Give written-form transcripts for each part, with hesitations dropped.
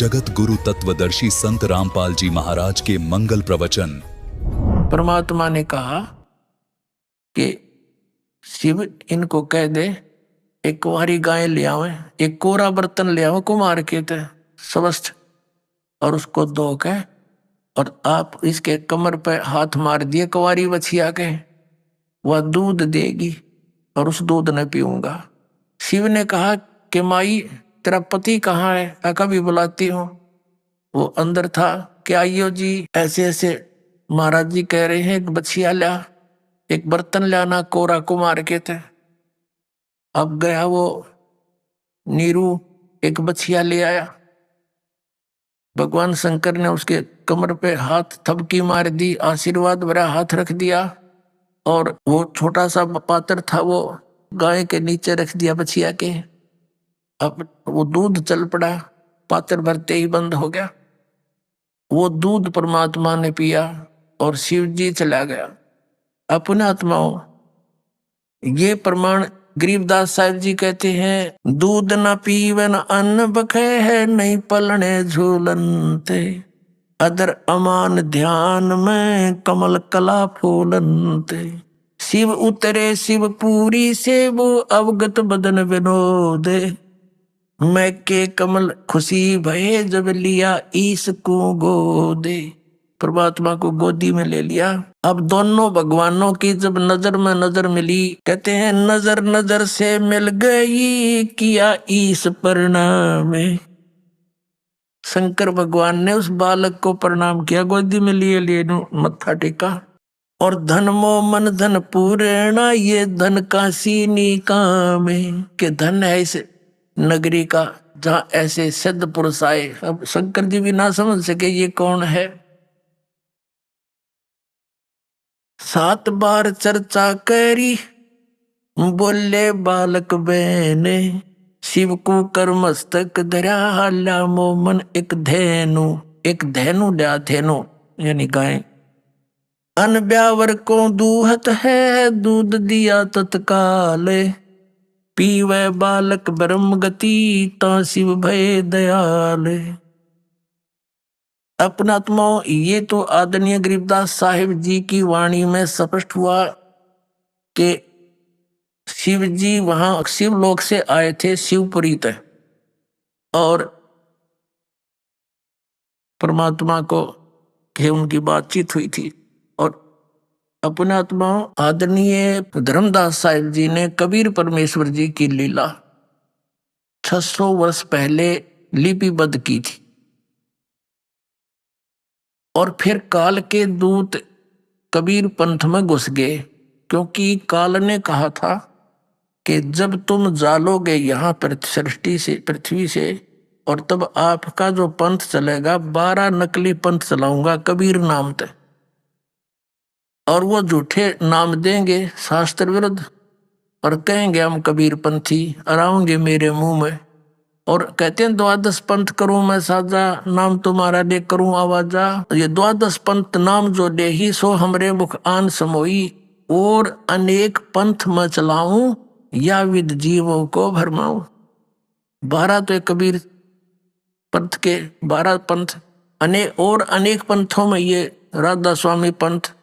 जगत गुरु तत्वदर्शी संत रामपाल जी महाराज के मंगल प्रवचन। परमात्मा ने कहा कि शिव इनको कह दे एक कुंवारी गाय ले आवे, एक कोरा बर्तन ले आओ कुमार के थे स्वस्थ, और उसको धो के और आप इसके कमर पे हाथ मार दिए कुंवारी बछिया के, वह दूध देगी और उस दूध ने पीऊंगा। शिव ने कहा कि माई तेरा पति कहाँ है, काका भी बुलाती हूँ। वो अंदर था कि आइयो जी ऐसे ऐसे महाराज जी कह रहे हैं एक बछिया ला, एक बर्तन लाना कोरा कुमार के थे। अब गया वो नीरू एक बछिया ले आया। भगवान शंकर ने उसके कमर पे हाथ थपकी मार दी, आशीर्वाद भरा हाथ रख दिया, और वो छोटा सा पात्र था वो गाय के नीचे रख दिया बछिया के। अब वो दूध चल पड़ा, पात्र भरते ही बंद हो गया। वो दूध परमात्मा ने पिया और शिव जी चला गया। अपने आत्माओं, ये प्रमाण गरीबदास साहिब जी कहते हैं, दूध न पीवे न अन्न बखे है, नहीं पलने झूलनते, अदर अमान ध्यान में कमल कला फूलनते। शिव उतरे शिव पूरी से वो अवगत बदन विनोदे, मैं के कमल खुशी भये जब लिया ईश को गोदे। परमात्मा को गोदी में ले लिया। अब दोनों भगवानों की जब नजर में नजर मिली, कहते हैं नजर नजर से मिल गई, किया ईश प्रणाम। शंकर भगवान ने उस बालक को प्रणाम किया, गोदी में लिए लिए मत्था टेका। और धन मो मन धन पूर्णा, ये धन का सीनी काम के धन है इस नगरी का जहाँ ऐसे सिद्ध पुरुष आए। अब शंकर जी भी ना समझ सके ये कौन है। 7 बार चर्चा करी, बोले बालक बहने, शिव को कर मस्तक धरा, ला मोमन एक धेनु, एक धेनु लिया, धेनु यानी गाय। अन ब्यावर को दूहत है, दूध दिया तत्काल, पीवे बालक ब्रह्म गति, ता शिव भय दयाल। अपनात्मा, ये तो आदरणीय गरीबदास साहिब जी की वाणी में स्पष्ट हुआ कि शिव जी वहां शिवलोक से आए थे शिवपुरी तक, और परमात्मा को के उनकी बातचीत हुई थी। और अपने आत्मा आदरणीय धर्मदास साहिब जी ने कबीर परमेश्वर जी की लीला 600 वर्ष पहले लिपिबद्ध की थी। और फिर काल के दूत कबीर पंथ में घुस गए, क्योंकि काल ने कहा था कि जब तुम जालोगे यहाँ पर सृष्टि से, पृथ्वी से, और तब आपका जो पंथ चलेगा 12 नकली पंथ चलाऊंगा कबीर नाम तक, और वो झूठे नाम देंगे शास्त्र विरुद्ध और कहेंगे हम कबीर पंथी, और आऊंगे मेरे मुंह में और कहते हैं 12 पंथ करूं मैं साजा, नाम तुम्हारा ले करूं आवाजा। ये 12 पंथ नाम जो ले ही, सो हमरे मुख आन समोई, और अनेक पंथ में चलाऊं, या विद जीवों को भरमाऊं। 12 तो एक कबीर पंथ के 12 पंथ, अनेक और अनेक पंथों में ये राधा स्वामी पंथ,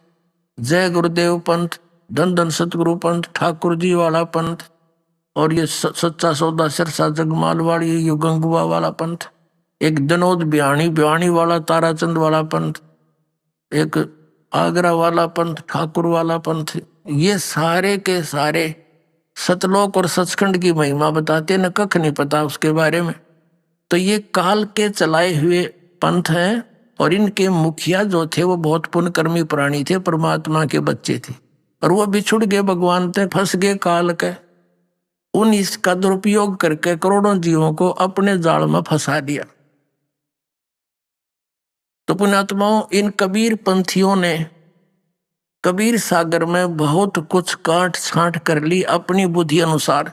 जय गुरुदेव पंथ, धन धन सतगुरु पंथ, ठाकुर जी वाला पंथ, और ये सच्चा सौदा सिरसा जगमाल वाली ये गंगुआ वाला पंथ, एक जनोद बिहानी वाला ताराचंद वाला पंथ, एक आगरा वाला पंथ, ठाकुर वाला पंथ। ये सारे के सारे सतलोक और सचखंड की महिमा बताते न, कख नहीं पता उसके बारे में। तो ये काल के चलाए हुए पंथ हैं, और इनके मुखिया जो थे वो बहुत पुण्यकर्मी प्राणी थे, परमात्मा के बच्चे थे, और वो बिछुड़ गए भगवान से, फंस गए काल के। उन इसका दुरुपयोग करके करोड़ों जीवों को अपने जाल में फंसा दिया। तो पुण्यात्माओं, इन कबीर पंथियों ने कबीर सागर में बहुत कुछ काट छांट कर ली अपनी बुद्धि अनुसार,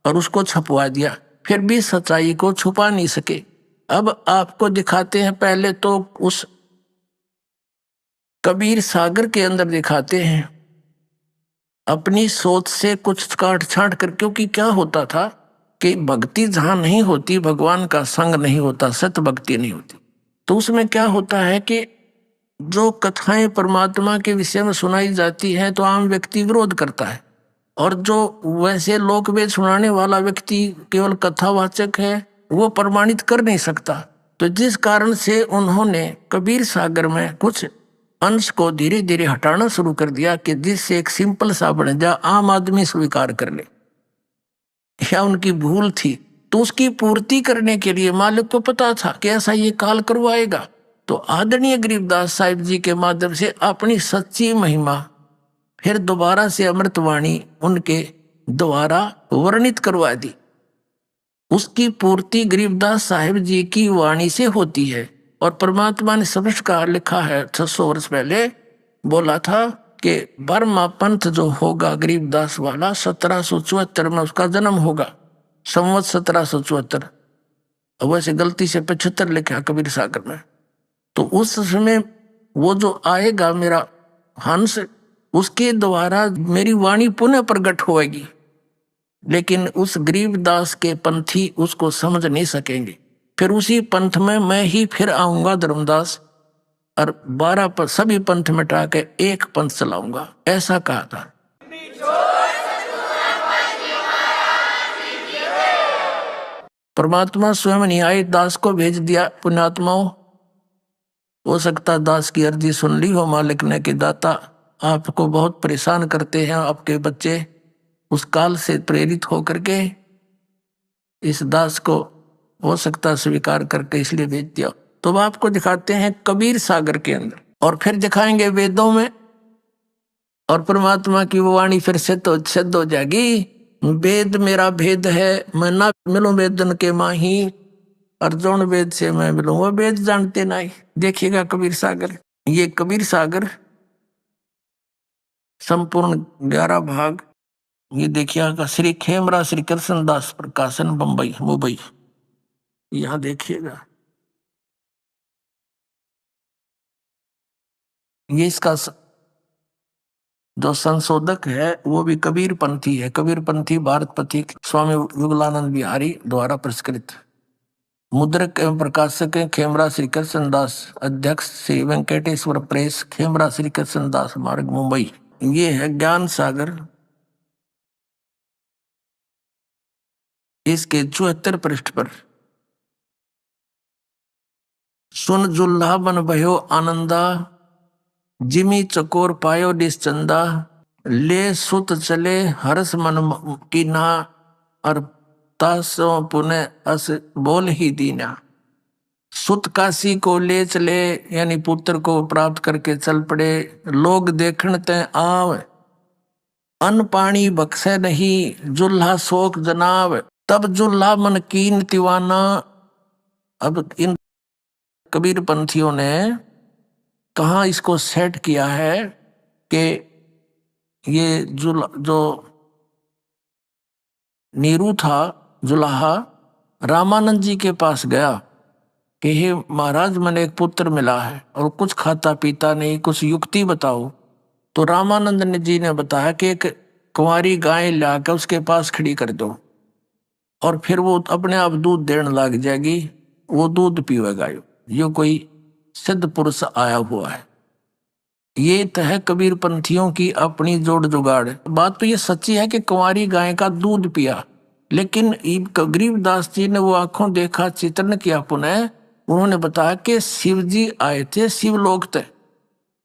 और उसको छपवा दिया, फिर भी सच्चाई को छुपा नहीं सके। अब आपको दिखाते हैं, पहले तो उस कबीर सागर के अंदर दिखाते हैं अपनी सोच से कुछ काट छांट कर। क्योंकि क्या होता था कि भक्ति जहां नहीं होती, भगवान का संग नहीं होता, सत भक्ति नहीं होती, तो उसमें क्या होता है कि जो कथाएं परमात्मा के विषय में सुनाई जाती है तो आम व्यक्ति विरोध करता है, और जो वैसे लोक वेद सुनाने वाला व्यक्ति केवल कथावाचक है वो प्रमाणित कर नहीं सकता। तो जिस कारण से उन्होंने कबीर सागर में कुछ अंश को धीरे धीरे हटाना शुरू कर दिया कि जिससे एक सिंपल सा बन जा, आम आदमी स्वीकार कर ले। या उनकी भूल थी, तो उसकी पूर्ति करने के लिए मालिक को पता था कि ऐसा ये काल करवाएगा, तो आदरणीय गरीबदास साहिब जी के माध्यम से अपनी सच्ची महिमा फिर दोबारा से अमृतवाणी उनके द्वारा वर्णित करवा दी। उसकी पूर्ति गरीबदास साहिब जी की वाणी से होती है। और परमात्मा ने स्पष्ट लिखा है, 600 वर्ष पहले बोला था कि बर्मा पंथ जो होगा गरीबदास वाला 1774 में उसका जन्म होगा, संवत 1774। वैसे गलती से 75 लिखा कबीर सागर में। तो उस समय वो जो आएगा मेरा हंस, उसके द्वारा मेरी वाणी पुनः प्रकट होएगी, लेकिन उस गरीबदास के पंथी उसको समझ नहीं सकेंगे। फिर उसी पंथ में मैं ही फिर आऊंगा धर्मदास, और 12 सभी पंथ मिटा के एक पंथ चलाऊंगा, ऐसा कहा था। परमात्मा स्वयं नहीं आए, दास को भेज दिया। पुण्यात्माओं, हो सकता दास की अर्जी सुन ली हो मालिक ने कि दाता आपको बहुत परेशान करते हैं आपके बच्चे, उस काल से प्रेरित होकर के इस दास को हो सकता स्वीकार करके इसलिए भेज दिया। तो आपको दिखाते हैं कबीर सागर के अंदर, और फिर दिखाएंगे वेदों में, और परमात्मा की वो वाणी फिर से तो सिद्ध हो जाएगी। वेद मेरा भेद है, मैं ना मिलूं वेदन के माही, अर्जुन वेद से मैं मिलूं वो वेद जानते नहीं। देखिएगा कबीर सागर, ये कबीर सागर संपूर्ण 11 भाग, ये देखिएगा श्री खेमरा श्री कृष्ण दास प्रकाशन मुंबई, यहां देखिएगा। ये इसका जो संशोधक है वो भी कबीर पंथी है, कबीर पंथी भारत पथिक स्वामी युगलानंद बिहारी द्वारा पुरस्कृत। मुद्रक एवं प्रकाशक है खेमरा श्री कृष्ण दास, अध्यक्ष श्री वेंकटेश्वर प्रेस, खेमरा श्री कृष्ण दास मार्ग मुंबई। ये है ज्ञान सागर, इसके 74 पृष्ठ पर। सुन जुल्हा बन भयो आनंदा, जिमी चकोर पायो निश्चंदा, ले सुत चले हर्ष मन की ना, और तासो पुने अस बोल ही दीना। सुत काशी को ले चले, यानी पुत्र को प्राप्त करके चल पड़े। लोग देखण ते आव, अन्न पानी बख्शे नहीं, जुल्हा शोक जनाव, तब जुल्हा मन कीन तिवाना। अब इन कबीर पंथियों ने कहाँ इसको सेट किया है कि ये जो नीरू था जुलाहा, रामानंद जी के पास गया कि हे महाराज मैंने एक पुत्र मिला है और कुछ खाता पीता नहीं, कुछ युक्ति बताओ। तो रामानंद जी ने बताया कि एक कुंवारी गाय लाकर उसके पास खड़ी कर दो, और फिर वो अपने आप दूध देने लग जाएगी, वो दूध पीवेगा। ये कोई सिद्ध पुरुष आया हुआ है। ये तो है कबीर पंथियों की अपनी जोड़ जुगाड़। बात तो ये सच्ची है कि कुंवारी गाय का दूध पिया, लेकिन गरीबदास जी ने वो आंखों देखा, चित्रण किया पुनः। उन्होंने बताया कि शिव जी आए थे, शिवलोक थे,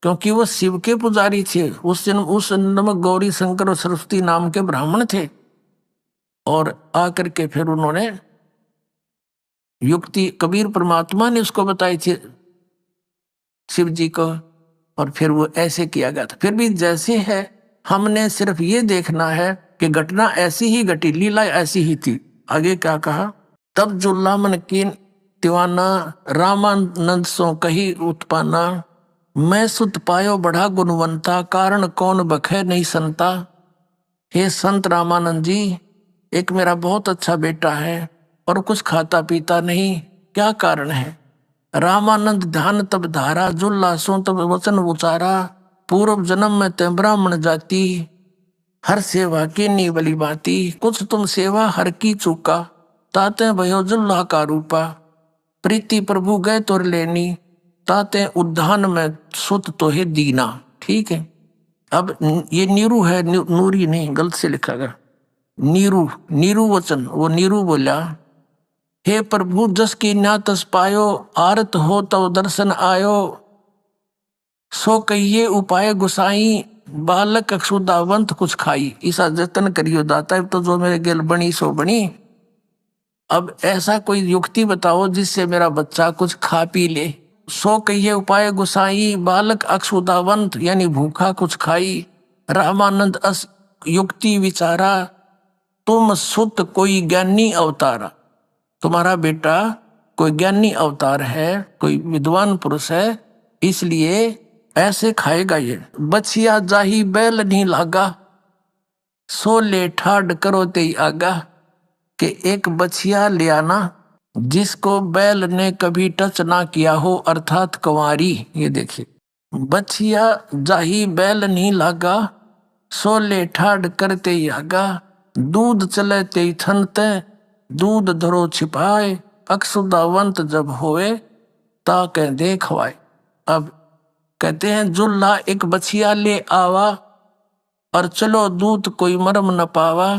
क्योंकि वो शिव के पुजारी थे। उस जन्म गौरी शंकर और सरस्वती नाम के ब्राह्मण थे, और आकर के फिर उन्होंने युक्ति कबीर परमात्मा ने उसको बताई थी शिव जी को, और फिर वो ऐसे किया गया था। फिर भी जैसे है, हमने सिर्फ ये देखना है कि घटना ऐसी ही घटी, लीला ऐसी ही थी। आगे क्या कहा, तब जुल्ला मन कीन तिवाना, रामानंद सो कही उत्पाना, मैं सुत पायो बड़ा गुणवंता, कारण कौन बखे नहीं संता। हे संत रामानंद जी, एक मेरा बहुत अच्छा बेटा है और कुछ खाता पीता नहीं, क्या कारण है। रामानंद ध्यान तब धारा, जुल्ला सो तब वचन उचारा, पूर्व जन्म में ते ब्राह्मण जाति, हर सेवा की नी बली बाती, कुछ तुम सेवा हर की चूका, ताते भयो जुल्हा का रूपा, प्रीति प्रभु गए तोर लेनी, ताते उद्धान में सुत तो है दीना। ठीक है, अब ये नीरू है, नूरी नहीं, गलत से लिखा गया, नीरू, नीरू वचन, वो नीरू बोला, हे प्रभु जस की ना तस पायो, आरत हो तब दर्शन आयो, सो कहिए उपाय गुसाई, बालक अक्षुदावंत कुछ खाई, ईसा जतन करियो दाता, तो जो मेरे गेल बनी सो बनी। अब ऐसा कोई युक्ति बताओ जिससे मेरा बच्चा कुछ खा पी ले। सो कहिए उपाय गुसाई, बालक अक्षुदावंत यानी भूखा कुछ खाई, रामानंद अस युक्ति विचारा, तुम सुत कोई ज्ञानी अवतारा, तुम्हारा बेटा कोई ज्ञानी अवतार है, कोई विद्वान पुरुष है, इसलिए ऐसे खाएगा ये। बछिया जाही बैल नहीं लागा, सो ले ठाड करो ते आगा, कि एक बछिया ले आना जिसको बैल ने कभी टच ना किया हो, अर्थात कंवारी। ये देखिए, बछिया जाही बैल नहीं लागा, सो ले ठाड करते आगा, दूध चले ते थनते, दूध धरो छिपाए, अक्षुदावंत जब होए ता कह दे खवाए। अब कहते हैं जुल्हा एक बछिया ले आवा, और चलो दूत कोई मरम न पावा,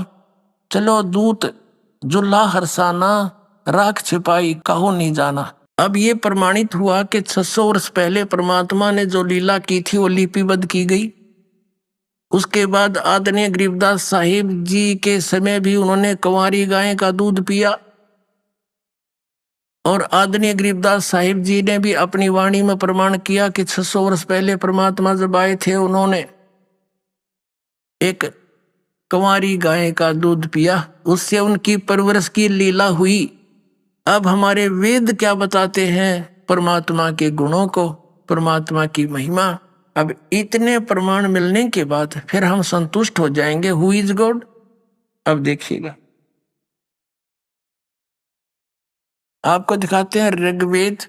चलो दूत जुल्हा हरसाना, राख छिपाई कहो नहीं जाना। अब ये प्रमाणित हुआ कि 600 वर्ष पहले परमात्मा ने जो लीला की थी वो लिपिबद्ध की गई। उसके बाद आदरणीय गरीबदास साहिब जी के समय भी उन्होंने कंवारी गाय का दूध पिया, और आदरणीय गरीबदास साहिब जी ने भी अपनी वाणी में प्रमाण किया कि 600 वर्ष पहले परमात्मा जब आए थे उन्होंने एक कंवारी गाय का दूध पिया, उससे उनकी परवरिश की लीला हुई। अब हमारे वेद क्या बताते हैं परमात्मा के गुणों को, परमात्मा की महिमा। अब इतने प्रमाण मिलने के बाद फिर हम संतुष्ट हो जाएंगे, हु इज गॉड। अब देखिएगा, आपको दिखाते हैं ऋग्वेद,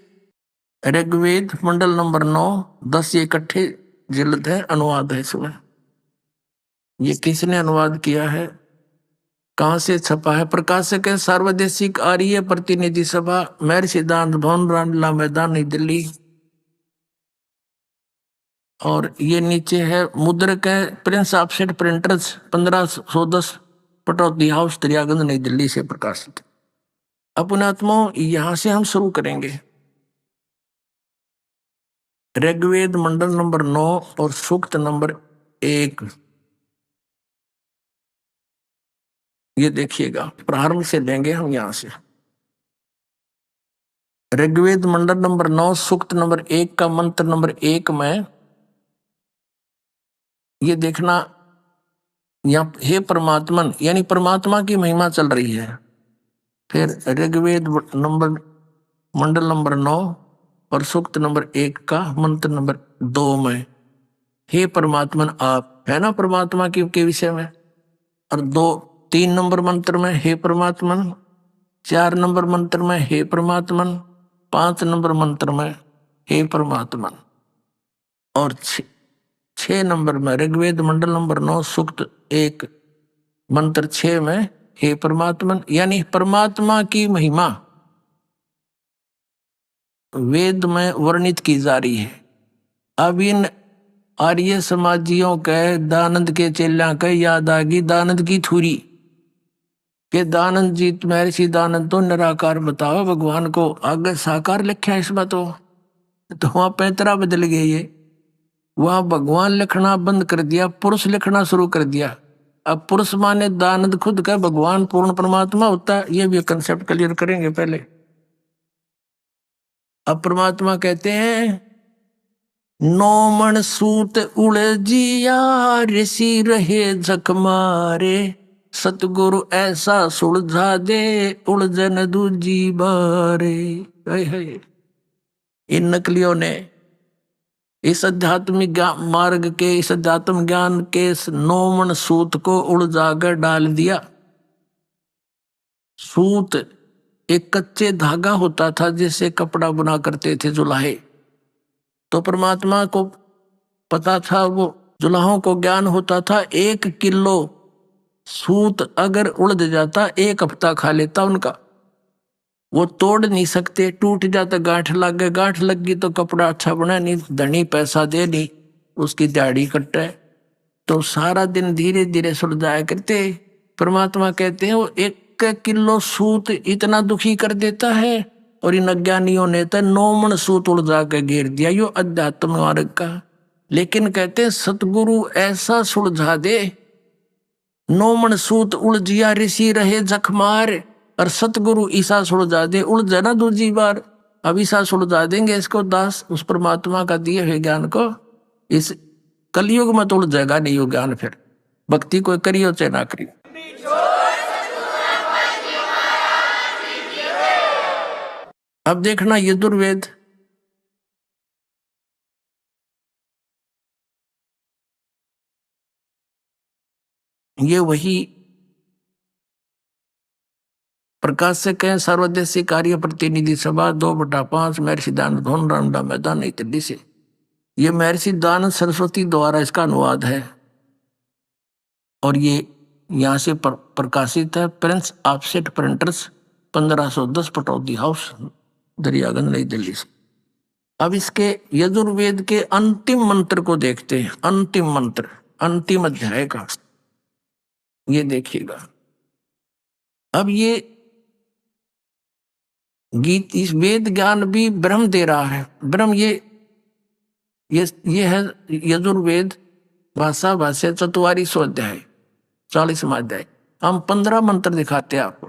ऋग्वेद मंडल नंबर 9, 10 ये इकट्ठे जिल्द है, अनुवाद है इसमें। ये किसने अनुवाद किया है, कहाँ से छपा है? प्रकाशक है सार्वदेशिक आर्य प्रतिनिधि सभा, महर्षि सिद्धांत भवन, रामलीला मैदान, नई दिल्ली। और ये नीचे है मुद्रक है Prince offset printers, 1510 Pataudi house, Daryaganj, नई दिल्ली से प्रकाशित। अपनात्माओं यहां से हम शुरू करेंगे। ऋग्वेद मंडल नंबर 9 और सूक्त नंबर 1, ये देखिएगा, प्रारंभ से लेंगे हम यहां से। ऋग्वेद मंडल नंबर 9 सूक्त नंबर 1 का मंत्र नंबर 1 में ये देखना, यहाँ हे परमात्मन यानी परमात्मा की महिमा चल रही है। फिर ऋग्वेद नंबर मंडल नंबर 9 और सूक्त नंबर 1 का मंत्र नंबर 2 में हे परमात्मन आप, है ना परमात्मा के विषय में। और 3 नंबर मंत्र में हे परमात्मन, 4 नंबर मंत्र में हे परमात्मन, 5 नंबर मंत्र में हे परमात्मन, और 6 नंबर में ऋग्वेद मंडल नंबर 9 सूक्त 1 मंत्र 6 में हे परमात्मन, यानी परमात्मा की महिमा वेद में वर्णित की जा रही है। अब इन आर्य समाजियों के दानंद के चेला के याद आ गई दानंद की थूरी के दानंद जी, महर्षि दानंद तो निराकार बताओ भगवान को, आगे साकार लिखा है इसमें तो वहां पैतरा बदल गई है, वहां भगवान लिखना बंद कर दिया, पुरुष लिखना शुरू कर दिया। अब पुरुष माने दानंद खुद का भगवान पूर्ण परमात्मा होता है, ये भी कंसेप्ट क्लियर करेंगे पहले। अब परमात्मा कहते हैं नौमन सूत उलझिया, ऋषि रहे जख मारे, सतगुरु ऐसा सुलझा दे, उलझन दूजी बारे। इन नकलियों ने इस आध्यात्मिक मार्ग के, इस अध्यात्म ज्ञान के नौमन सूत को उलझाकर डाल दिया। सूत एक कच्चे धागा होता था जिससे कपड़ा बुना करते थे जुलाहे। तो परमात्मा को पता था वो जुलाहों को ज्ञान होता था 1 किलो सूत अगर उलझ जाता 1 हफ्ता खा लेता उनका। वो तोड़ नहीं सकते, टूट जाता, गांठ लग गए, गांठ लग गई तो कपड़ा अच्छा बना नहीं, धनी पैसा दे नहीं, उसकी दाढ़ी कटे, तो सारा दिन धीरे धीरे सुलझाया करते। परमात्मा कहते हैं वो 1 किलो सूत इतना दुखी कर देता है, और इन अज्ञानियों ने तो 9 मन सूत उलझा के घेर दिया, यो अध्यात्म मार्ग का। लेकिन कहते हैं सतगुरु ऐसा सुलझा दे, 9 मन सूत उलझिया ऋषि रहे जखमार, और सतगुरु ईसा सुलझा दे, उलझे ना दूसरी बार। अब ईसा सुलझा देंगे इसको दास, उस परमात्मा का दिए हुए ज्ञान को। इस कलयुग में तो उलझेगा नहीं वो ज्ञान, फिर भक्ति कोई करियो चाहे ना करियो। अब देखना यजुर्वेद, ये वही प्रकाशक है, सर्वदेशी कार्य प्रतिनिधि सभा 2/5 महर्षि दानंद रामडा मैदान नई दिल्ली से। ये महर्षि दानंद सरस्वती द्वारा इसका अनुवाद है, और ये यहाँ से प्रकाशित है, Prince offset printers 1510 Pataudi house Daryaganj नई दिल्ली से। अब इसके यजुर्वेद के अंतिम मंत्र को देखते हैं, अंतिम मंत्र अंतिम अध्याय का, ये देखिएगा। अब ये गीत, इस वेद ज्ञान भी ब्रह्म दे रहा है, ब्रह्म ये है यजुर्वेद भाषा भाष्य 44वां अध्याय 40वां अध्याय। हम 15 मंत्र दिखाते हैं आपको।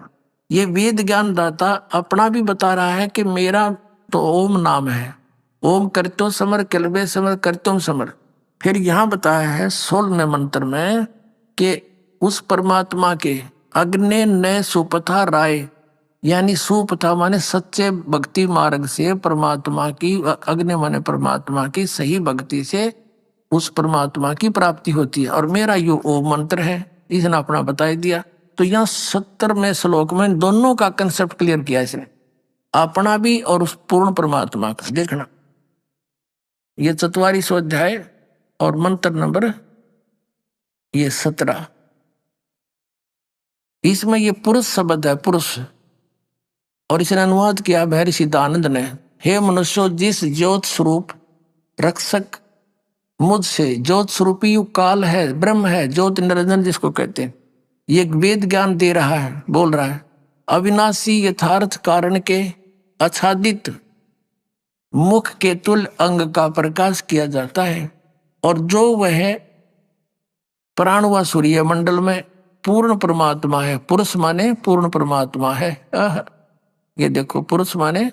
ये वेद ज्ञान दाता अपना भी बता रहा है कि मेरा तो ओम नाम है, ओम करतो समर किलबे समर करतुम समर। फिर यहाँ बताया है 16वें मंत्र में कि उस परमात्मा के अग्नि ने सुपथा राय, यानी सुपथा माने सच्चे भक्ति मार्ग से परमात्मा की, अग्नि माने परमात्मा की सही भक्ति से उस परमात्मा की प्राप्ति होती है, और मेरा यो ओम मंत्र है, इसने अपना बता दिया। तो यहाँ 70वें श्लोक में दोनों का कंसेप्ट क्लियर किया इसने, अपना भी और उस पूर्ण परमात्मा का। देखना ये 44वां अध्याय और मंत्र नंबर ये 17, इसमें ये पुरुष शब्द है, पुरुष, और इसने अनुवाद किया महर्षि दानंद ने। हे मनुष्यों, जिस ज्योत स्वरूप रक्षक मुझसे, ज्योत स्वरूपी यु काल है, ब्रह्म है, ज्योत निरंजन जिसको कहते हैं, ये वेद ज्ञान दे रहा है, बोल रहा है। अविनाशी यथार्थ कारण के आच्छादित मुख के तुल्य अंग का प्रकाश किया जाता है, और जो वह प्राण व सूर्य मंडल में पूर्ण परमात्मा है, पुरुष माने पूर्ण परमात्मा है। ये देखो, पुरुष माने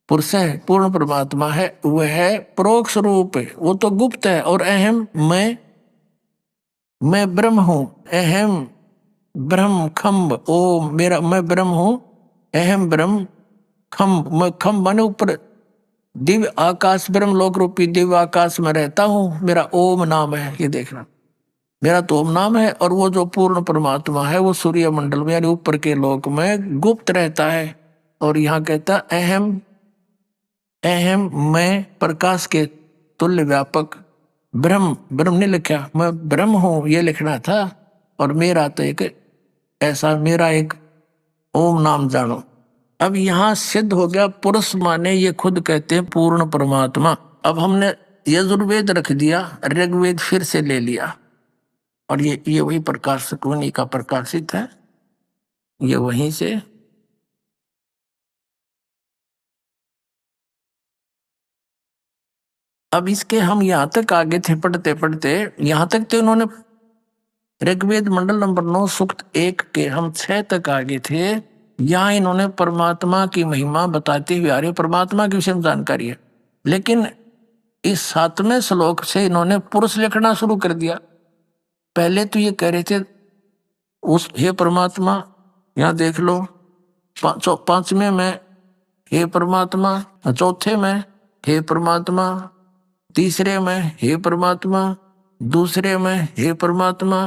पुरुष है, पूर्ण परमात्मा है, वह है परोक्ष रूप है, वो तो गुप्त है। और अहम मैं ब्रह्म हूं, अहम ब्रह्म खम्ब, ओ मेरा मैं ब्रह्म हूं, अहम ब्रह्म खम्ब, मैं खम्ब माने ऊपर दिव्य आकाश, ब्रह्म लोक रूपी दिव्य आकाश में रहता हूं, मेरा ओम नाम है। ये देखना, मेरा तो ओम नाम है, और वो जो पूर्ण परमात्मा है वो सूर्य मंडल में यानी ऊपर के लोक में गुप्त रहता है। और यहाँ कहता अहम अहम मैं प्रकाश के तुल्य व्यापक ब्रह्म, ब्रह्म नहीं लिखा, मैं ब्रह्म हूं ये लिखना था, और मेरा तो एक ऐसा, मेरा एक ओम नाम जानो। अब यहाँ सिद्ध हो गया पुरुष माने ये खुद कहते हैं पूर्ण परमात्मा। अब हमने यजुर्वेद रख दिया, ऋग्वेद फिर से ले लिया, और ये वही प्रकाशक उन्हीं का प्रकाशित है, ये वहीं से। अब इसके हम यहाँ तक आगे थे, पढ़ते पढ़ते यहाँ तक तो उन्होंने ऋग्वेद मंडल नंबर 9 सूक्त 1 के हम 6 तक आगे थे। यहाँ इन्होंने परमात्मा की महिमा बताते हुए आ रहे, परमात्मा के विषय में जानकारी है, लेकिन इस 7वें श्लोक से इन्होंने पुरुष लिखना शुरू कर दिया। पहले तो ये कह रहे थे उस हे परमात्मा, यहाँ देख लो 5वें में हे परमात्मा, चौथे में हे परमात्मा, तीसरे में हे परमात्मा, दूसरे में हे परमात्मा,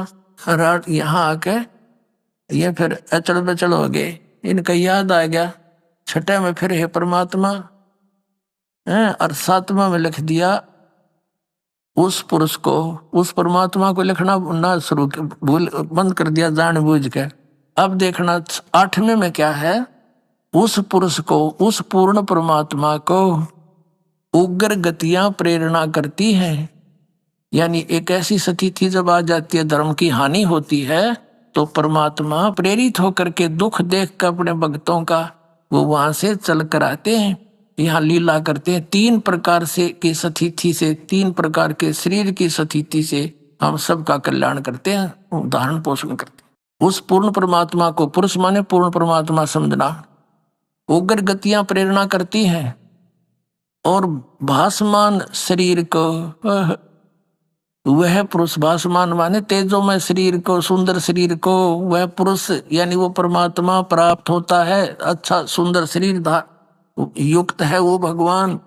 और यहाँ आके ये फिर अचल बचल हो गए, इनका याद आ गया। छठे में फिर हे परमात्मा, और 7वां में लिख दिया उस पुरुष को, उस परमात्मा को लिखना ना शुरू भूल बंद कर दिया जानबूझ के। अब देखना 8वें में क्या है, उस पुरुष को, उस पूर्ण परमात्मा को उग्र गतियां प्रेरणा करती हैं। यानी एक ऐसी स्थिति जब आ जाती है, धर्म की हानि होती है, तो परमात्मा प्रेरित होकर के दुख देख कर अपने भक्तों का वो वहां से चल कर आते हैं, यहाँ लीला करते हैं। 3 प्रकार से की स्थिति से, 3 प्रकार के शरीर की स्थिति से हम सबका कल्याण करते हैं, उदाहरण पोषण करते हैं। उस पूर्ण परमात्मा को, पुरुष माने पूर्ण परमात्मा समझना, उग्र गतियां प्रेरणा करती हैं और भासमान शरीर को, वह पुरुष, भासमान माने तेजोमय शरीर को, सुंदर शरीर को, वह पुरुष यानी वो परमात्मा प्राप्त होता है। अच्छा सुंदर शरीर युक्त है वो भगवान।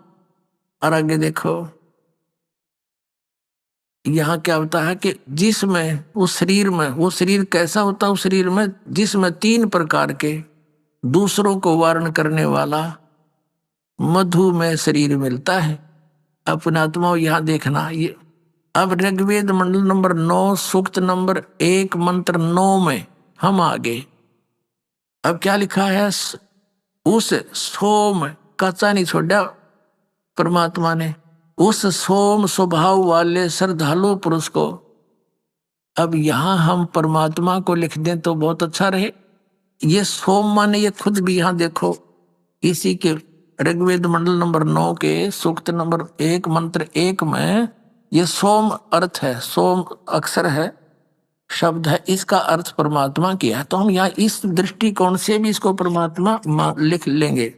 और आगे देखो यहाँ क्या होता है कि जिसमें उस शरीर में, वो शरीर कैसा होता है, उस शरीर में जिसमें 3 प्रकार के दूसरों को वारण करने वाला मधुमेह शरीर मिलता है। अपना आत्मा यहाँ देखना। ये अब ऋग्वेद मंडल नंबर 9 सूक्त नंबर 1 मंत्र 9 में हम आगे। अब क्या लिखा है, उस सोम, कच्चा नहीं छोड़ा परमात्मा ने, उस सोम स्वभाव वाले श्रद्धालु पुरुष को। अब यहां हम परमात्मा को लिख दें तो बहुत अच्छा रहे। ये सोम माने, ये खुद भी यहां देखो इसी के ऋग्वेद मंडल नंबर 9 के सूक्त नंबर 1 मंत्र 1 में ये सोम अर्थ है, सोम अक्षर है, शब्द है, इसका अर्थ परमात्मा किया है। तो हम यहाँ इस दृष्टिकोण से भी इसको परमात्मा लिख लेंगे।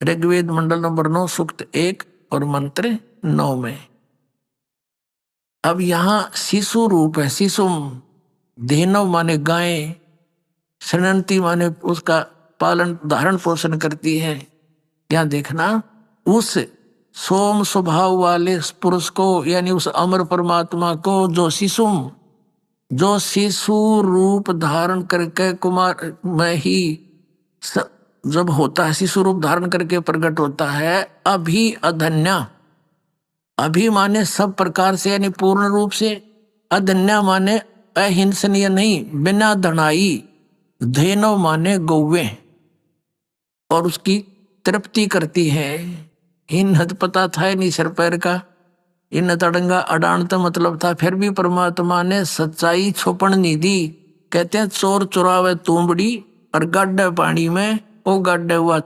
ऋग्वेद मंडल नंबर 9 सूक्त 1 और मंत्र 9 में। अब यहाँ शिशु रूप है, शिशु धेनव माने गाय, शरणंती माने उसका पालन धारण पोषण करती है। यहाँ देखना, उस सोम स्वभाव वाले पुरुष को यानी उस अमर परमात्मा को जो शिशु रूप धारण करके कुमार में ही जब होता है, शिशु रूप धारण करके प्रकट होता है। अभी अधन्या, अभी माने सब प्रकार से यानी पूर्ण रूप से, अधन्या माने अहिंसनीय नहीं, बिना धनाई, धेनो माने गौवे, और उसकी तृप्ति करती है। हिन्नत पता था नहीं सर पैर का, इन तड़ंगा अडान तो मतलब था, फिर भी परमात्मा ने सच्चाई छुपन नहीं दी। कहते हैं चोर चुरावे तुंबड़ी और गड्ढे पानी में वो गड्ढे हुआ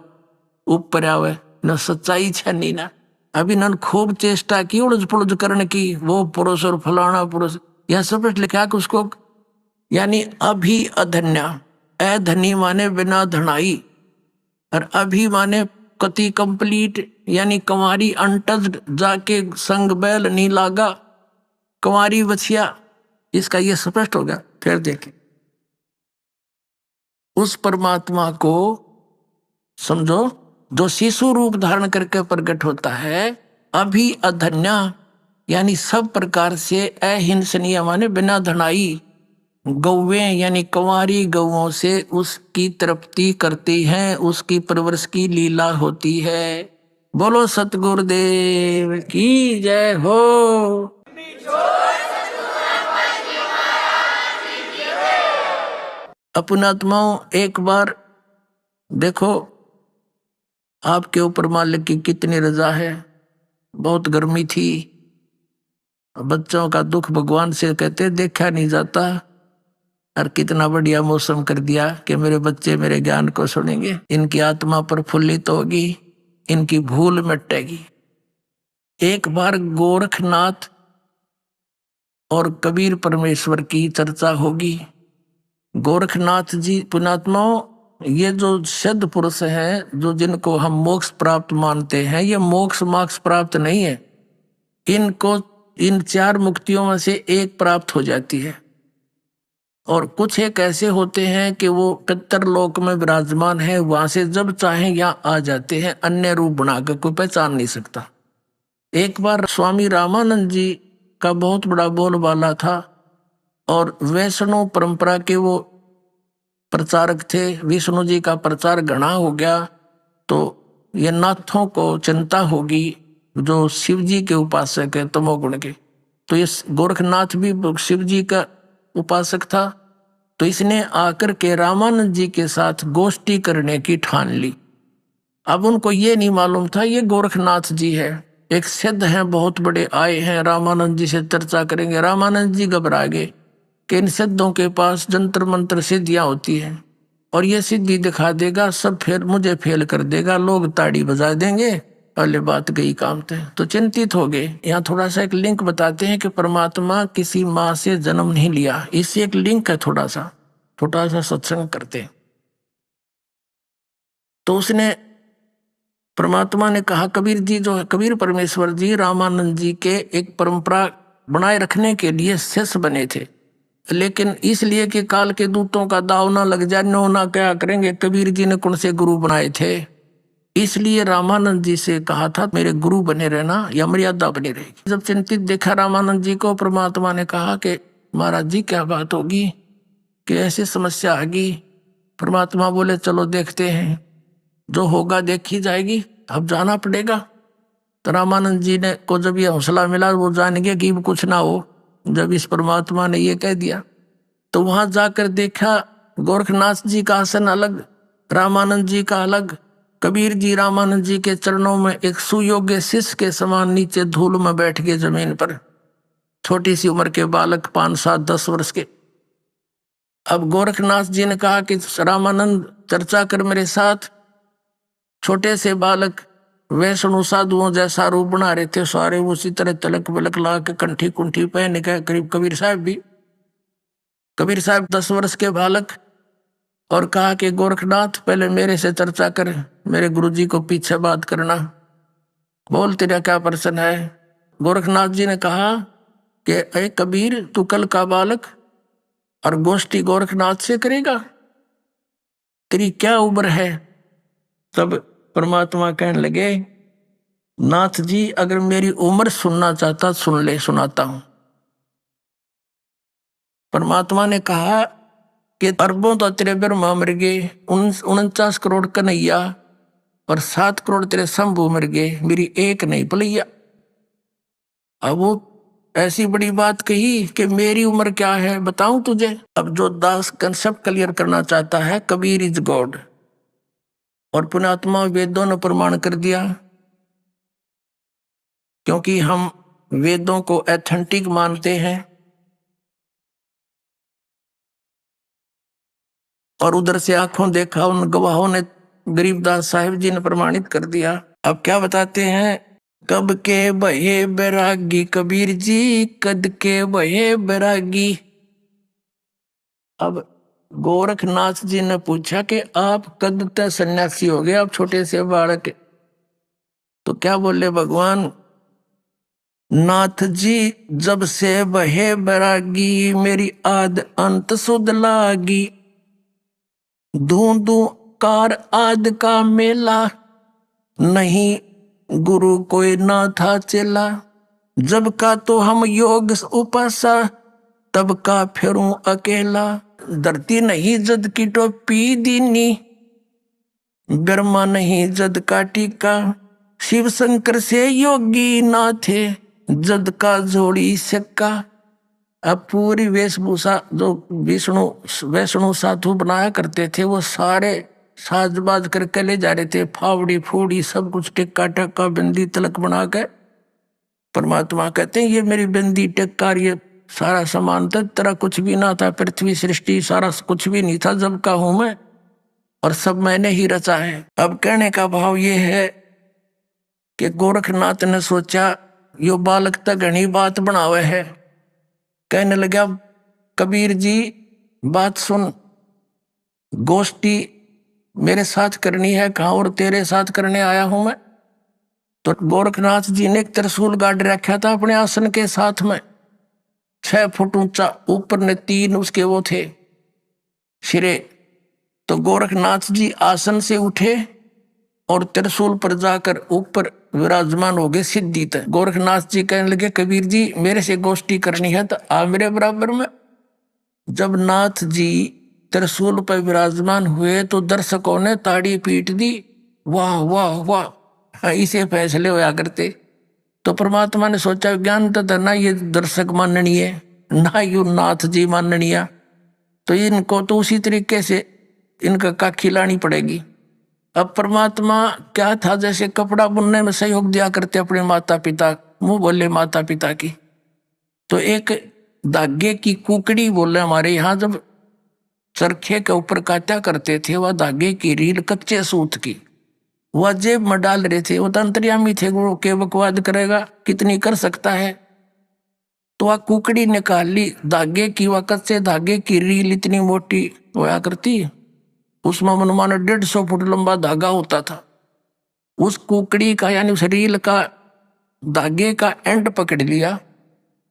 ऊपर आवे न, सच्चाई छनी ना। अभी न खूब चेष्टा की उड़ज पुड़ज करने की, वो पुरुष और फलाना पुरुष, यह सब लिखा कि उसको यानी अभी अधन्या, अधनी माने बिना धनाई, और अभी माने कति कंप्लीट यानी कंवारी अनटच्ड, जाके संग बैल नहीं लागा, कंवारी बछिया, इसका ये स्पष्ट होगा। फिर देखें उस परमात्मा को समझो जो शिशु रूप धारण करके प्रकट होता है। अभी अधन्या यानी सब प्रकार से अहिंसनीय माने बिना धनाई, गौवे यानी कंवारी गौओं से उसकी तृप्ति करती हैं, उसकी परवरिश की लीला होती है। बोलो सतगुरुदेव की जय हो। अपनात्माओं एक बार देखो आपके ऊपर मालिक की कितनी रजा है। बहुत गर्मी थी, बच्चों का दुख भगवान से कहते देखा नहीं जाता, और कितना बढ़िया मौसम कर दिया कि मेरे बच्चे मेरे ज्ञान को सुनेंगे, इनकी आत्मा प्रफुल्लित होगी, इनकी भूल मिटेगी। एक बार गोरखनाथ और कबीर परमेश्वर की चर्चा होगी। गोरखनाथ जी पुण्यात्माओं, ये जो सिद्ध पुरुष हैं, जो जिनको हम मोक्ष प्राप्त मानते हैं, ये मोक्ष प्राप्त नहीं है, इनको इन 4 मुक्तियों में से एक प्राप्त हो जाती है। और कुछ एक ऐसे होते हैं कि वो पितरलोक में विराजमान है, वहां से जब चाहे यहाँ आ जाते हैं, अन्य रूप बनाकर कोई पहचान नहीं सकता। एक बार स्वामी रामानंद जी का बहुत बड़ा बोलबाला था और वैष्णव परंपरा के वो प्रचारक थे। विष्णु जी का प्रचार घना हो गया तो ये नाथों को चिंता होगी जो शिव जी के उपासक है तमोगुण के, तो ये गोरखनाथ भी शिव जी का उपासक था। तो इसने आकर के रामानंद जी के साथ गोष्ठी करने की ठान ली। अब उनको ये नहीं मालूम था ये गोरखनाथ जी है, एक सिद्ध हैं बहुत बड़े आए हैं, रामानंद जी से चर्चा करेंगे। रामानंद जी घबरा गए कि इन सिद्धों के पास जंतर मंत्र सिद्धियां होती हैं और ये सिद्धि दिखा देगा, सब फिर मुझे फेल कर देगा, लोग ताड़ी बजा देंगे, पहले बात गई काम थे। तो चिंतित हो गए। यहाँ थोड़ा सा एक लिंक बताते हैं कि परमात्मा किसी माँ से जन्म नहीं लिया, इससे एक लिंक है, थोड़ा सा सत्संग करते। तो उसने परमात्मा ने कहा, कबीर जी जो है, कबीर परमेश्वर जी रामानंद जी के एक परंपरा बनाए रखने के लिए शिष्य बने थे, लेकिन इसलिए कि काल के दूतों का दाव ना लग जाए, नो ना क्या करेंगे, कबीर जी ने कौन से गुरु बनाए थे, इसलिए रामानंद जी से कहा था मेरे गुरु बने रहना या मर्यादा बनी रहेगी। जब चिंतित देखा रामानंद जी को, परमात्मा ने कहा कि महाराज जी क्या बात होगी कि ऐसी समस्या आ गई। परमात्मा बोले चलो देखते हैं, जो होगा देखी जाएगी, अब जाना पड़ेगा। तो रामानंद जी ने को जब ये हौसला मिला, वो जान गया कि कुछ ना हो, जब इस परमात्मा ने ये कह दिया। तो वहां जाकर देखा गोरखनाथ जी का आसन अलग, रामानंद जी का अलग। कबीर जी रामानंद जी के चरणों में एक सुयोग्य शिष्य के समान नीचे धूल में बैठ गए जमीन पर, छोटी सी उम्र के बालक 5, 7, 10 वर्ष के। अब गोरखनाथ जी ने कहा कि रामानंद चर्चा कर मेरे साथ। छोटे से बालक वैष्णु साधुओं जैसा रूप बना रहे थे, सारे उसी तरह तलक बलक ला के कंठी कुंठी पहन के, करीब कबीर साहब 10 वर्ष के बालक। और कहा कि गोरखनाथ पहले मेरे से चर्चा कर, मेरे गुरुजी को पीछे बात करना, बोल तेरा क्या प्रश्न है। गोरखनाथ जी ने कहा कि अरे कबीर तू कल का बालक और गोष्ठी गोरखनाथ से करेगा, तेरी क्या उम्र है। तब परमात्मा कहने लगे, नाथ जी अगर मेरी उम्र सुनना चाहता सुन ले, सुनाता हूं। परमात्मा ने कहा कि अरबों तो तेरे ब्रह्मा मर गए, 49 करोड़ कन्हैया और 7 करोड़ तेरे शंभू मर गए, मेरी एक नहीं पलैया। अब वो ऐसी बड़ी बात कही कि मेरी उम्र क्या है बताऊं तुझे। अब जो दास कंसेप्ट क्लियर करना चाहता है, कबीर इज गॉड, और पुण्यात्मा वेदों ने प्रमाण कर दिया, क्योंकि हम वेदों को एथेंटिक मानते हैं। और उधर से आंखों देखा उन गवाहों ने, गरीबदास साहिब जी ने प्रमाणित कर दिया। अब क्या बताते हैं, कब के बहे बैरागी कबीर जी, कद के बहे बैरागी। अब गोरखनाथ जी ने पूछा कि आप कद तक सन्यासी हो गए, आप छोटे से बालक। तो क्या बोले भगवान, नाथ जी जब से बहे बैरागी, मेरी आद अंत सुध लागी। धूं कार आद का मेला, नहीं गुरु कोई ना था चेला। जब का तो हम योग उपासा, तब का फिरूं अकेला। धरती नहीं जद की टोपी दीनी, ब्रह्मा नहीं जद का टीका। शिव शंकर से योगी ना थे, जद का जोड़ी सिक्का। अब पूरी वेशभूषा जो वैष्णु साधु बनाया करते थे, वो सारे साजबाज करके ले जा रहे थे, फावड़ी फूड़ी सब कुछ, टिक्का टक्का बिंदी तलक बना के। परमात्मा कहते हैं ये मेरी बिंदी टिक्का ये सारा सामान था, तेरा कुछ भी ना था, पृथ्वी सृष्टि सारा कुछ भी नहीं था, जब का हूं मैं और सब मैंने ही रचा है। अब कहने का भाव ये है कि गोरखनाथ ने सोचा यो बालक तक घनी बात बनावे है। कहने लगा, कबीर जी बात सुन, गोष्ठी मेरे साथ करनी है, कहाँ और तेरे साथ करने आया हूं मैं। तो गोरखनाथ जी ने एक त्रिशूल गाड़ रखा था अपने आसन के साथ में, 6 फुट ऊंचा, ऊपर ने 3 उसके वो थे सिरे। तो गोरखनाथ जी आसन से उठे और त्रिशूल पर जाकर ऊपर विराजमान हो गए सिद्धि तक। गोरखनाथ जी कहने लगे, कबीर जी मेरे से गोष्ठी करनी है तो आ मेरे बराबर में। जब नाथ जी त्रिशूल पर विराजमान हुए तो दर्शकों ने ताड़ी पीट दी, वाह वाह वाह, इसे फैसले होया करते। तो परमात्मा ने सोचा ज्ञान तो ना ये दर्शक माननी है ना यू नाथ जी माननिया, तो इनको तो उसी तरीके से इनका का खिलानी पड़ेगी। अब परमात्मा क्या था, जैसे कपड़ा बुनने में सहयोग दिया करते अपने माता पिता, मुंह बोले माता पिता की, तो एक धागे की कुकड़ी बोले हमारे यहाँ जब चरखे के ऊपर काटा करते थे, वह धागे की रील कच्चे सूत की वह जेब में डाल रहे थे। वो तो अंतर्यामी थे, वो के बकवाद करेगा कितनी कर सकता है। तो वह कुकड़ी निकाल ली धागे की, वह कच्चे धागे की रील इतनी मोटी होया करती, उसमें मनमाना 150 फुट लंबा धागा होता था। उस कुकड़ी का यानी उस रील का धागे का एंड पकड़ लिया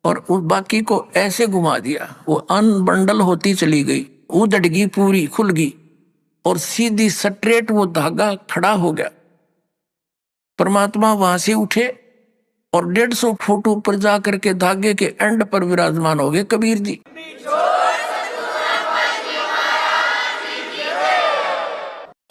और उस बाकी को ऐसे घुमा दिया, वो अनबंडल होती चली गई, उधड़ गई पूरी, खुल गई और सीधी स्ट्रेट वो धागा खड़ा हो गया। परमात्मा वहां से उठे और 150 फुट ऊपर जाकर के धागे के एंड पर विराजमान हो गए कबीर जी।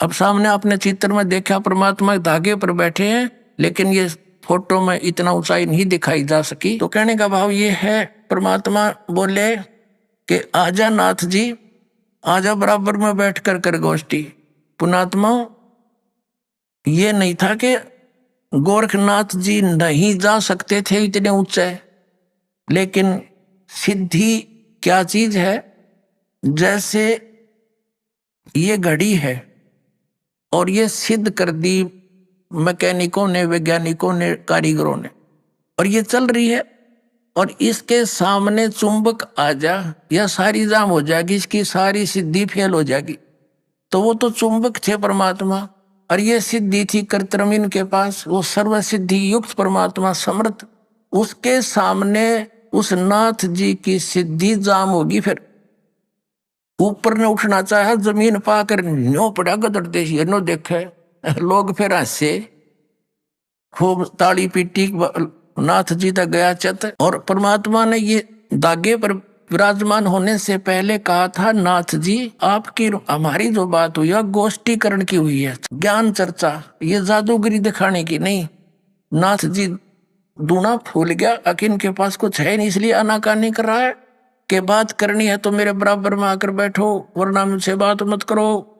अब सामने आपने चित्र में देखा परमात्मा धागे पर बैठे हैं, लेकिन ये फोटो में इतना ऊंचाई नहीं दिखाई जा सकी। तो कहने का भाव ये है, परमात्मा बोले कि आजा नाथ जी, आजा बराबर में बैठ कर गोष्ठी। पुणात्मा ये नहीं था कि गोरखनाथ जी नहीं जा सकते थे इतने ऊंचे, लेकिन सिद्धि क्या चीज है, जैसे ये घड़ी है और ये सिद्ध कर दी मैकेनिकों ने, वैज्ञानिकों ने, कारीगरों ने, और ये चल रही है और इसके सामने चुंबक आ जा या सारी जाम हो जाएगी, इसकी सारी सिद्धि फेल हो जाएगी। तो वो तो चुंबक थे परमात्मा और ये सिद्धि थी कर्तव्य इनके पास, वो सर्व सिद्धि युक्त परमात्मा समर्थ, उसके सामने उस नाथ जी की सिद्धि जाम होगी। फिर ऊपर ने उठना चाहा, जमीन पाकर न्यो पड़ा गदड़ते ही नो देखे लोग, फिर हंसे खूब ताली पीटी, नाथ जी तक गया चत। और परमात्मा ने ये धागे पर विराजमान होने से पहले कहा था, नाथ जी आपकी हमारी जो बात हुई है गोष्ठीकरण की हुई है, ज्ञान चर्चा, ये जादूगरी दिखाने की नहीं। नाथ जी दूना फूल गया, अकिन के पास कुछ है नहीं, इसलिए आनाकानी कर रहा है कि बात करनी है तो मेरे बराबर में आकर बैठो, वरना मुझसे बात मत करो।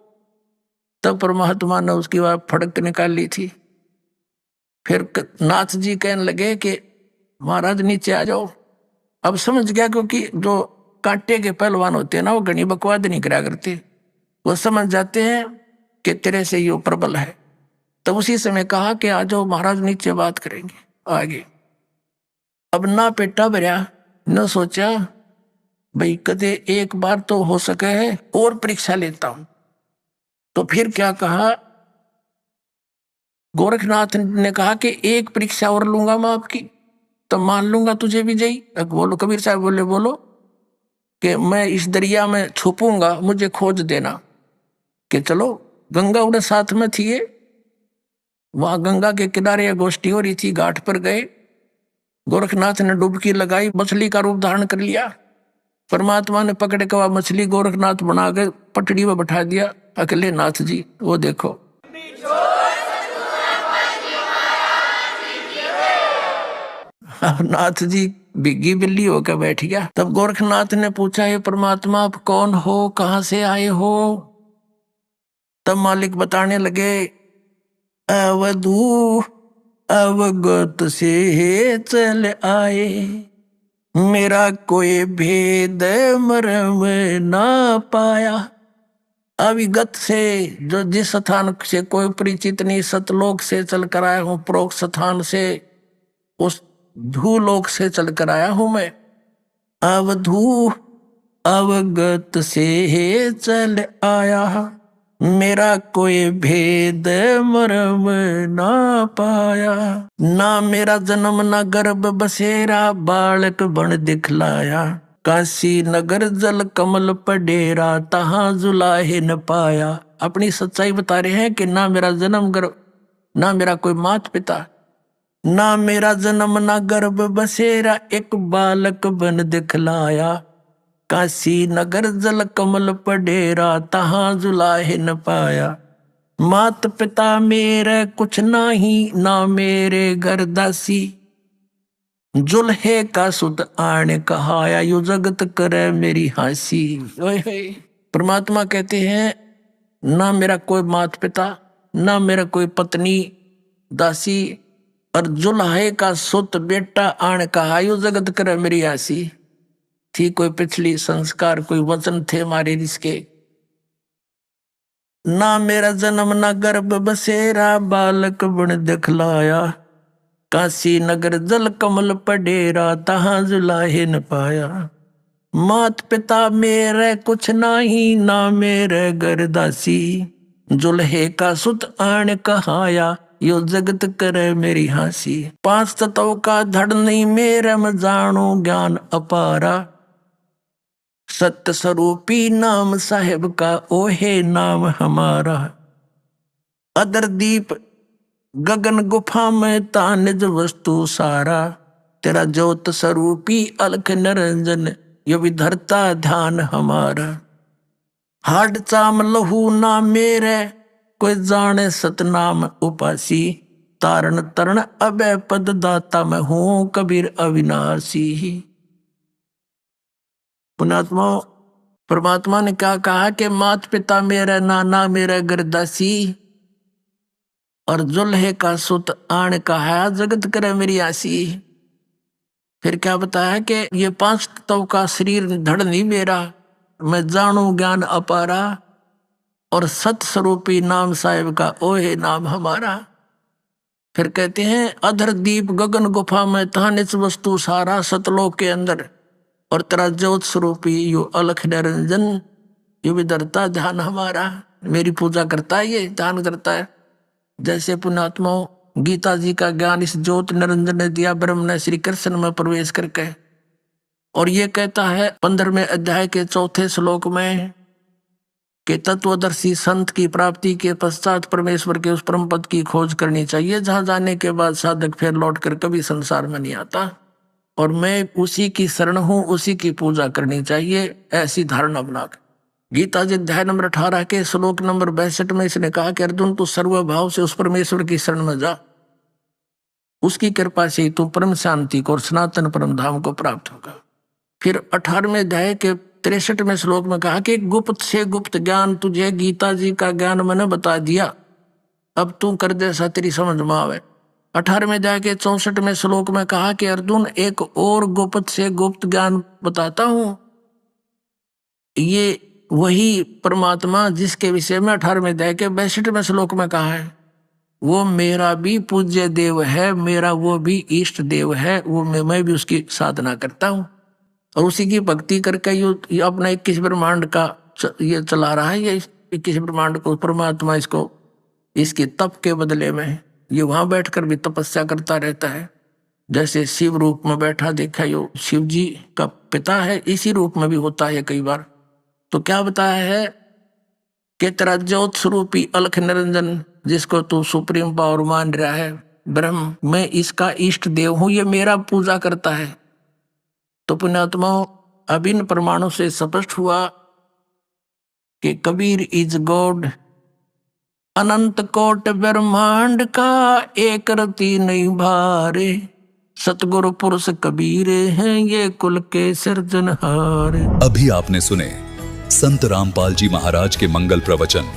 तब परमात्मा ने उसकी बात फड़क निकाल ली थी। फिर नाथ जी कहने लगे कि महाराज नीचे आ जाओ। अब समझ गया, क्योंकि जो कांटे के पहलवान होते हैं ना, वो घनी बकवाद नहीं करा करते, वो समझ जाते हैं कि तेरे से ये प्रबल है। तब उसी समय कहा कि आ जाओ महाराज, नीचे बात करेंगे आगे। अब ना पेटा भरया, न सोचा भाई कदे एक बार तो हो सके है और परीक्षा लेता हूं। तो फिर क्या कहा, गोरखनाथ ने कहा कि एक परीक्षा और लूंगा मैं आपकी, तो मान लूंगा तुझे विजयी। बोलो कबीर साहब बोले, बोलो कि मैं इस दरिया में छुपूंगा, मुझे खोज देना। कि चलो, गंगा उड़े साथ में थी, वहां गंगा के किनारे गोष्ठी हो रही थी, घाट पर गए, गोरखनाथ ने डुबकी लगाई, मछली का रूप धारण कर लिया। परमात्मा ने पकड़ के वह मछली गोरखनाथ बना के पटड़ी में बैठा दिया, अकेले नाथ जी। वो देखो नाथ जी बिग्गी बिल्ली होकर बैठ गया। तब गोरखनाथ ने पूछा, हे परमात्मा आप कौन हो, कहां से आए हो? तब मालिक बताने लगे, अवधू अवगत से चल आए, मेरा कोई भेद मरम ना पाया। अविगत से, जो जिस स्थान से कोई परिचित नहीं, सतलोक से चल कर आया हूं, प्रोक्त स्थान से, उस धूलोक से चल कर आया हूं मैं। अवधू अवगत से चल आया, मेरा कोई भेद मरम ना पाया। ना मेरा जन्म ना गर्भ बसेरा, बालक बन दिखलाया, काशी नगर जल कमल पडेरा, तहां जुलाहे न पाया। अपनी सच्चाई बता रहे हैं कि ना मेरा जन्म गर्भ, ना मेरा कोई मात पिता, ना मेरा जन्म ना गर्भ बसेरा, एक बालक बन दिखलाया, काशी नगर जल कमल पडेरा, तहां जुलाहे न पाया। मात पिता मेरे कुछ नाही, ना मेरे घर दासी, जुल्हे का सुत आने कहाया, यू जगत करे मेरी हंसी। परमात्मा कहते हैं ना मेरा कोई माता पिता, ना मेरा कोई पत्नी दासी, और जुल्हे का सुत बेटा आने कहा, यू जगत करे मेरी हंसी। थी कोई पिछली संस्कार, कोई वचन थे हमारे रिश्के। ना मेरा जन्म ना गर्भ बसेरा, बालक बन दिखलाया, काशी नगर जल कमल पडेरा, तहां जुलाहे न पाया। मात पिता मेरे कुछ नाही, ना मेरे घर दासी, जुल्हे का सुत आन कहाया, यो जगत करे मेरी हंसी। पांच तत्व का धड़ नहीं मेरे में जानो ज्ञान अपारा, सत्य स्वरूपी नाम साहेब का ओहे नाम हमारा। अदर दीप गगन गुफा में ता निज वस्तु सारा, तेरा ज्योत स्वरूपी अलख निरंजन, यो विधरता ध्यान हमारा। हाड चाम लहू ना मेरे, कोई जाने सतनाम उपासी, तारण तरण अभय पद दाता मैं हूं कबीर अविनाशी। पुणात्मा परमात्मा ने क्या कहा कि मात पिता मेरा नाना मेरा गरदासी, और जुल्हे का सुत आन कहा जगत करे मेरी आसी। फिर क्या बताया कि ये पांच तत्व का शरीर धड़ नहीं मेरा, मैं जानू ज्ञान अपारा, और सत स्वरूपी नाम साहिब का ओहे नाम हमारा। फिर कहते हैं अधर दीप गगन गुफा में तानिच वस्तु सारा, सतलोक के अंदर, और तेरा ज्योत स्वरूपी यो अलख निरंजन, यो विधरता ध्यान हमारा। मेरी पूजा करता है, ये ध्यान करता है। जैसे पुण्यात्माओं गीता जी का ज्ञान इस ज्योत निरंजन ने दिया ब्रह्म ने श्री कृष्ण में प्रवेश करके, और ये कहता है 15वें अध्याय के 4थे श्लोक में कि तत्वदर्शी संत की प्राप्ति के पश्चात परमेश्वर के उस परम पद की खोज करनी चाहिए, जहां जाने के बाद साधक फिर लौट कर कभी संसार में नहीं आता, और मैं उसी की शरण हूं, उसी की पूजा करनी चाहिए, ऐसी धारणा बनाकर। गीता जी अध्याय नंबर 18 के श्लोक नंबर 62 में इसने कहा कि अर्जुन तू सर्वभाव से उस परमेश्वर की शरण में जा, उसकी कृपा से तू परम शांति को और सनातन परम धाम को प्राप्त होगा। फिर 18वें अध्याय के 63वें श्लोक में कहा कि गुप्त से गुप्त ज्ञान तुझे गीता जी का ज्ञान मैंने बता दिया, अब तू कर जैसा तेरी समझ में आवे। 18वें अध्याय के 64वें श्लोक में कहा कि अर्जुन एक और गुप्त से गुप्त ज्ञान बताता हूं, ये वही परमात्मा जिसके विषय में 18वें अध्याय के 62वें श्लोक में कहा है, वो मेरा भी पूज्य देव है, मेरा वो भी इष्ट देव है, वो मैं भी उसकी साधना करता हूँ, और उसी की भक्ति करके ये अपना 21 ब्रह्मांड का ये चला रहा है। ये 21 ब्रह्मांड को परमात्मा इसको इसके तप के बदले में ये वहां बैठकर भी तपस्या करता रहता है। जैसे शिव रूप में बैठा देखा, यो शिव जी का पिता है, इसी रूप में भी होता है कई बार। तो क्या बताया है कि तेरा ज्योत स्वरूपी अलख निरंजन जिसको तू सुप्रीम पावर मान रहा है ब्रह्म, मैं इसका इष्ट देव हूं, ये मेरा पूजा करता है। तो पुण्यात्माओं अब इन प्रमाणों से स्पष्ट हुआ कि कबीर इज गॉड, अनंत कोट ब्रह्मांड का एक रति नहीं भारे, सतगुरु पुरुष कबीर हैं ये कुल के सिरजनहार। अभी आपने सुने संत रामपाल जी महाराज के मंगल प्रवचन